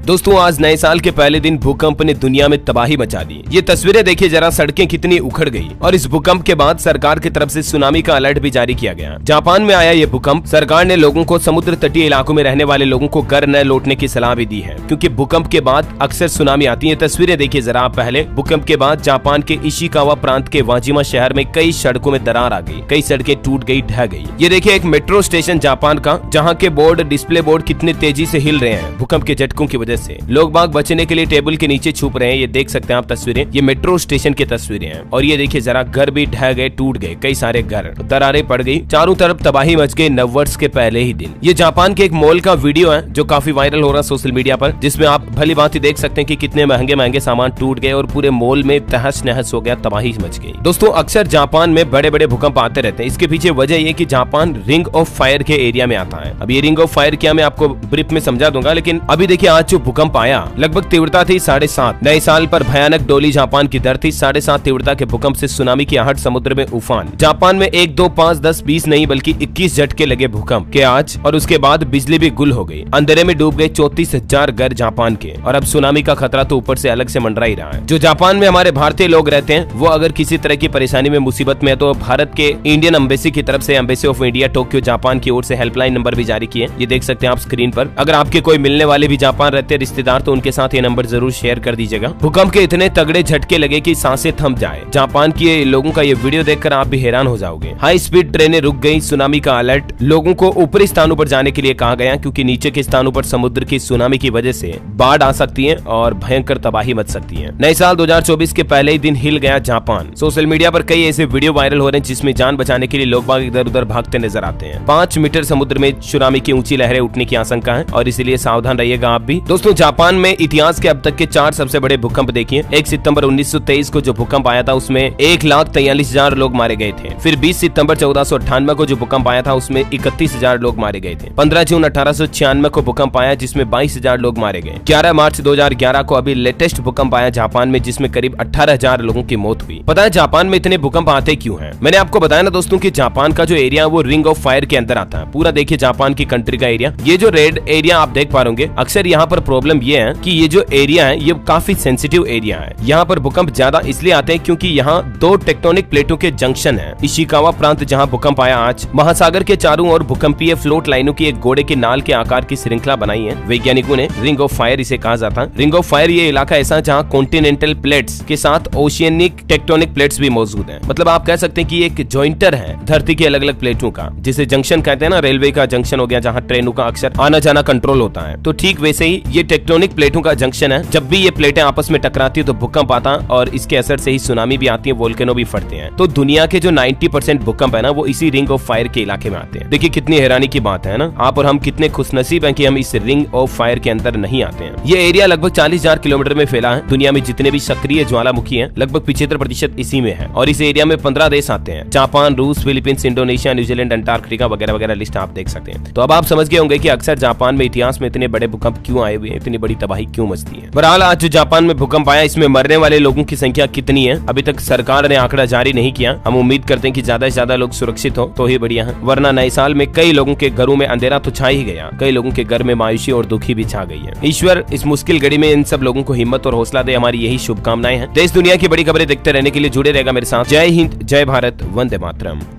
दोस्तों आज नए साल के पहले दिन भूकंप ने दुनिया में तबाही मचा दी। ये तस्वीरें देखिए जरा, सड़कें कितनी उखड़ गई। और इस भूकंप के बाद सरकार की तरफ से सुनामी का अलर्ट भी जारी किया गया। जापान में आया ये भूकंप, सरकार ने लोगों को, समुद्र तटीय इलाकों में रहने वाले लोगों को घर न लौटने की सलाह भी दी है, क्योंकि भूकंप के बाद अक्सर सुनामी आती है। तस्वीरें देखिए जरा आप पहले। भूकंप के बाद जापान के इशिकावा प्रांत के वाजिमा शहर में कई सड़कों में दरार आ गई, कई सड़कें टूट गई, ढह गई। ये देखिए एक मेट्रो स्टेशन जापान का, जहाँ के बोर्ड, डिस्प्ले बोर्ड कितने तेजी से हिल रहे हैं भूकंप के झटकों की वजह से। लोग बाग बचने के लिए टेबल के नीचे छुप रहे हैं। ये देख सकते हैं आप तस्वीरें, ये मेट्रो स्टेशन की तस्वीरें हैं। और ये देखिए जरा, घर भी ढह गए, टूट गए, कई सारे घर, दरारें पड़ गई, चारों तरफ तबाही मच गई नववर्ष के पहले ही दिन। ये जापान के एक मॉल का वीडियो है जो काफी वायरल हो रहा है सोशल मीडिया पर, जिसमें आप भली भांति देख सकते हैं कि कितने महंगे महंगे सामान टूट गए और पूरे मॉल में तहस नहस हो गया, तबाही मच गई। दोस्तों अक्सर जापान में बड़े बड़े भूकंप आते रहते हैं। इसके पीछे वजह ये कि जापान रिंग ऑफ फायर के एरिया में आता है। अब ये रिंग ऑफ फायर क्या, मैं आपको ब्रीफ में समझा दूंगा, लेकिन अभी देखिए आज जो भूकंप आया, लगभग तीव्रता थी 7.5। नए साल पर भयानक डोली जापान की दर थी। 7.5 तीव्रता के भूकंप से सुनामी की आहट, समुद्र में उफान। जापान में 1, 2, 5, 10, 20 नहीं बल्कि 21 झटके लगे भूकंप के आज, और उसके बाद बिजली भी गुल हो गई। अंधेरे में डूब गए 34,000 घर जापान के। और अब सुनामी का खतरा तो ऊपर से अलग से मंडरा ही रहा है। जो जापान में हमारे भारतीय लोग रहते हैं, वो अगर किसी तरह की परेशानी में, मुसीबत में है, तो भारत के इंडियन एम्बेसी की तरफ से, embassy of India Tokyo Japan की ओर से हेल्पलाइन नंबर भी जारी किए। ये देख सकते हैं आप स्क्रीन पर। अगर आपके कोई मिलने वाले भी जापान रहते हैं, रिश्तेदार, तो उनके साथ ये नंबर जरूर शेयर कर दीजिएगा। भूकंप के इतने तगड़े झटके लगे कि सांसें थम जाए। जापान के लोगों का ये वीडियो देखकर आप भी हैरान हो जाओगे। हाई स्पीड ट्रेनें रुक गई, सुनामी का अलर्ट, लोगों को ऊपरी स्थानों पर जाने के लिए कहा गया, क्योंकि नीचे के स्थानों पर समुद्र की सुनामी की वजह से बाढ़ आ सकती है और भयंकर तबाही मच सकती है। नए साल 2024 के पहले ही दिन हिल गया जापान। सोशल मीडिया पर कई ऐसे वीडियो वायरल हो रहे हैं जिसमें जान बचाने के लिए लोग बाग इधर उधर भागते नजर आते हैं। 5 मीटर समुद्र में सुनामी की ऊंची लहरें उठने की आशंका है, और इसीलिए सावधान रहिएगा आप भी। दोस्तों जापान में इतिहास के अब तक के 4 सबसे बड़े भूकंप देखिए। 1 सितंबर 1923 को जो भूकंप आया था उसमें 1,43,000 लोग मारे गए थे। फिर 20 सितंबर 1498 को जो भूकंप आया था उसमें 31,000 लोग मारे गए थे। 15 जून 1896 को भूकंप आया जिसमें 22,000 लोग मारे गए। 11 मार्च 2011 को अभी लेटेस्ट भूकंप आया जापान में, जिसमें करीब 18,000 लोगों की मौत हुई। पता है जापान में इतने भूकंप आते क्यों हैं? मैंने आपको बताया ना दोस्तों कि जापान का जो एरिया है वो रिंग ऑफ फायर के अंदर आता है। पूरा देखिए जापान की कंट्री का एरिया, ये जो रेड एरिया आप देख पा रहे होंगे, अक्सर यहाँ पर प्रॉब्लम ये है कि ये जो एरिया है ये काफी सेंसिटिव एरिया है। यहाँ पर भूकंप ज्यादा इसलिए आते हैं क्योंकि यहाँ 2 टेक्टोनिक प्लेटों के जंक्शन है। इशिकावा प्रांत जहाँ भूकंप आया आज, महासागर के चारों ओर भूकंपीय फ्लोट लाइनों की एक घोड़े के नाल के आकार की श्रृंखला बनाई है। वैज्ञानिकों ने रिंग ऑफ फायर इसे कहा जाता है। रिंग ऑफ फायर ये इलाका ऐसा जहाँ कॉन्टिनेंटल प्लेट्स के साथ ओशियनिक टेक्टोनिक प्लेट्स भी मौजूद है। मतलब आप कह सकते हैं कि एक जॉइंटर है धरती के अलग अलग प्लेटों का, जिसे जंक्शन कहते हैं ना। रेलवे का जंक्शन हो गया जहाँ ट्रेनों का अक्सर आना जाना कंट्रोल होता है, तो ठीक वैसे ही ये टेक्टोनिक प्लेटों का जंक्शन है। जब भी ये प्लेटें आपस में टकराती है तो भूकंप आता है, और इसके असर से ही सुनामी भी आती है, वोल्केनो भी फटते हैं। तो दुनिया के जो 90% भूकंप है ना, वो इसी रिंग ऑफ फायर के इलाके में आते हैं। देखिए कितनी हैरानी की बात है ना। आप और हम कितने खुशनसीब हैं कि हम इस रिंग ऑफ फायर के अंदर नहीं आते हैं। ये एरिया लगभग 40,000 किलोमीटर में फैला है। दुनिया में जितने भी सक्रिय ज्वालामुखी हैं, लगभग 75% इसी में है। और इस एरिया में 15 देश आते हैं: जापान, रूस, फिलीपींस, इंडोनेशिया, न्यूजीलैंड, अंटार्कटिका वगैरह वगैरह। लिस्ट आप देख सकते हैं। तो अब आप समझ गए होंगे कि अक्सर जापान में इतिहास में इतने बड़े भूकंप क्यों आए हुए हैं, इतनी बड़ी तबाही क्यों मचती है। बहरहाल आज जो जापान में भूकंप आया, इसमें मरने वाले लोगों की संख्या कितनी है अभी तक सरकार ने आंकड़ा जारी नहीं किया। हम उम्मीद करते हैं कि ज्यादा से ज्यादा लोग सुरक्षित हो तो ही बढ़िया है, वरना नए साल में कई लोगों के घरों में अंधेरा तो छा ही गया, कई लोगों के घर में मायूसी और दुखी भी छा गई है। ईश्वर इस मुश्किल घड़ी में इन सब लोगों को हिम्मत और हौसला दे, हमारी यही शुभकामनाएं हैं। देश दुनिया की बड़ी खबरें देखते रहने के लिए जुड़े रहेगा मेरे साथ। जय हिंद, जय भारत, वंदे मातरम।